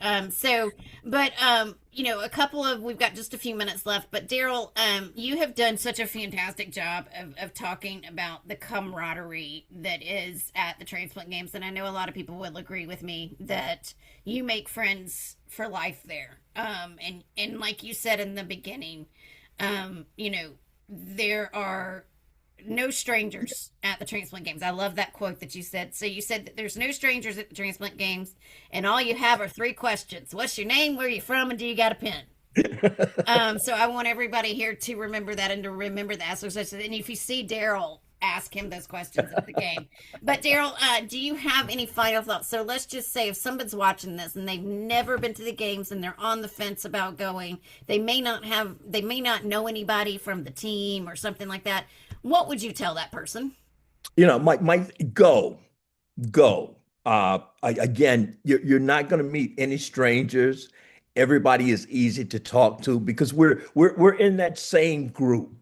We've got just a few minutes left, but Daryl, you have done such a fantastic job of talking about the camaraderie that is at the transplant games. And I know a lot of people will agree with me that you make friends for life there. And like you said in the beginning, there are no strangers at the transplant games. I love that quote that you said. So you said that there's no strangers at the transplant games, and all you have are three questions: what's your name, where are you from, and do you got a pen? So I want everybody here to remember that and to remember that. And if you see Daryl, ask him those questions at the game. But Daryl, do you have any final thoughts? So let's just say if somebody's watching this and they've never been to the games and they're on the fence about going, they may not know anybody from the team or something like that. What would you tell that person? My go. Again, you're not going to meet any strangers. Everybody is easy to talk to because we're in that same group.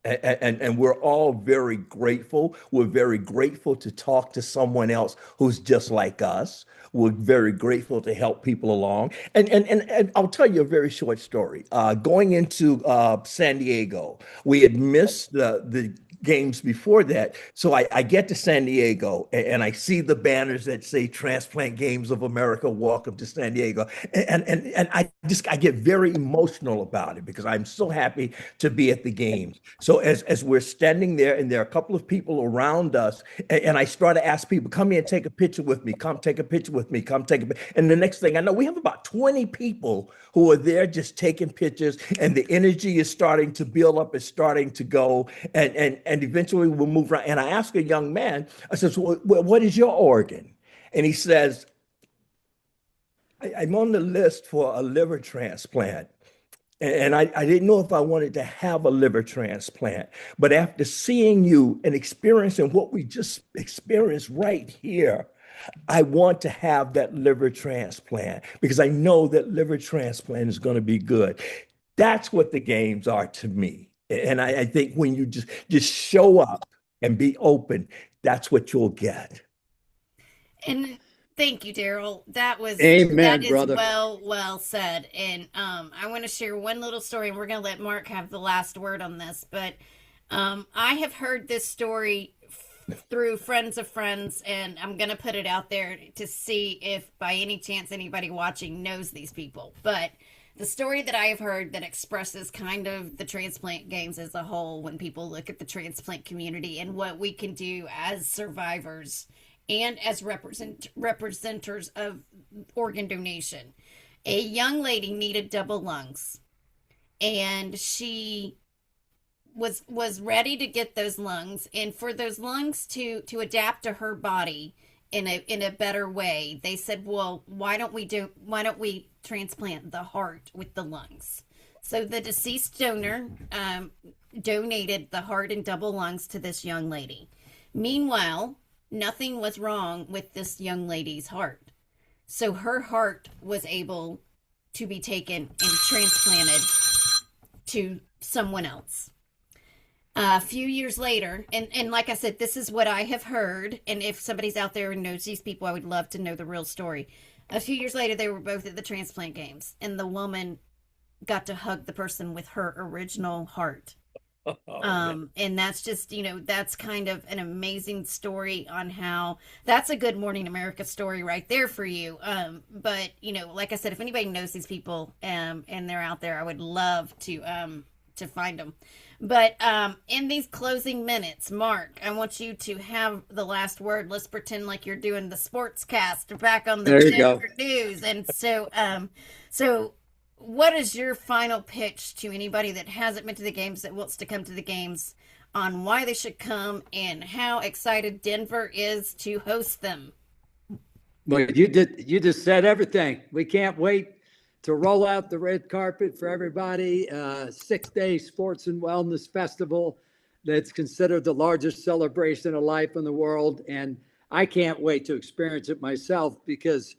And we're all very grateful. We're very grateful to talk to someone else who's just like us. We're very grateful to help people along. And I'll tell you a very short story. Going into San Diego, we had missed the games before that. So I get to San Diego and I see the banners that say Transplant Games of America, welcome to San Diego. And I get very emotional about it because I'm so happy to be at the games. So as we're standing there and there are a couple of people around us, and I start to ask people, come here and take a picture with me, come take a picture with me, come take a picture. And the next thing I know, we have about 20 people who are there just taking pictures, and the energy is starting to build up, it's starting to go, and eventually we'll move around. And I ask a young man, I says, well, what is your organ? And he says, I'm on the list for a liver transplant. And I didn't know if I wanted to have a liver transplant. But after seeing you and experiencing what we just experienced right here, I want to have that liver transplant because I know that liver transplant is going to be good. That's what the games are to me. And I think when you just show up and be open, that's what you'll get. And thank you, Daryl. That Amen, is brother. well said. And I want to share one little story, and we're going to let Mark have the last word on this. But I have heard this story through friends of friends, and I'm going to put it out there to see if by any chance anybody watching knows these people. But the story that I have heard that expresses kind of the transplant games as a whole, when people look at the transplant community and what we can do as survivors and as representers of organ donation. A young lady needed double lungs, and she was ready to get those lungs, and for those lungs to adapt to her body in a better way, they said, well, why don't we transplant the heart with the lungs? So the deceased donor donated the heart and double lungs to this young lady. Meanwhile, nothing was wrong with this young lady's heart. So her heart was able to be taken and transplanted to someone else. A few years later, and like I said, this is what I have heard, and if somebody's out there and knows these people, I would love to know the real story. A few years later, they were both at the transplant games, and the woman got to hug the person with her original heart. And that's just, that's kind of an amazing story on how that's a Good Morning America story right there for you. But like I said, if anybody knows these people, and they're out there, I would love to find them. But in these closing minutes, Mark, I want you to have the last word. Let's pretend like you're doing the sports cast back on the There you go. Denver News. And so what is your final pitch to anybody that hasn't been to the games, that wants to come to the games, on why they should come and how excited Denver is to host them? Well, you just said everything. We can't wait to roll out the red carpet for everybody. 6-day sports and wellness festival that's considered the largest celebration of life in the world. And I can't wait to experience it myself, because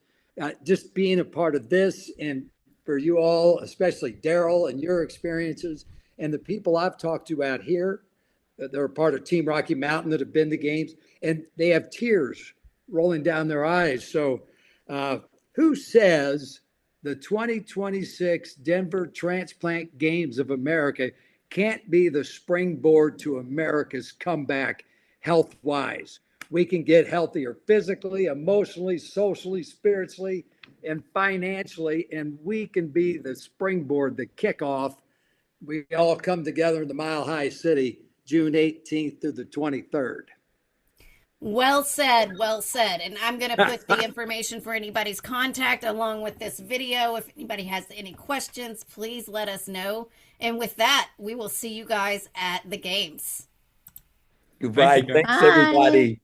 just being a part of this, and for you all, especially Daryl and your experiences and the people I've talked to out here, they're a part of Team Rocky Mountain that have been to games, and they have tears rolling down their eyes. So, who says the 2026 Denver Transplant Games of America can't be the springboard to America's comeback health wise? We can get healthier physically, emotionally, socially, spiritually, and financially, and we can be the springboard, the kickoff. We all come together in the Mile High City, June 18th through the 23rd. Well said, well said. And I'm going to put the information for anybody's contact along with this video. If anybody has any questions, please let us know. And with that, we will see you guys at the games. Goodbye. Thank you, guys. Thanks, Bye. everybody.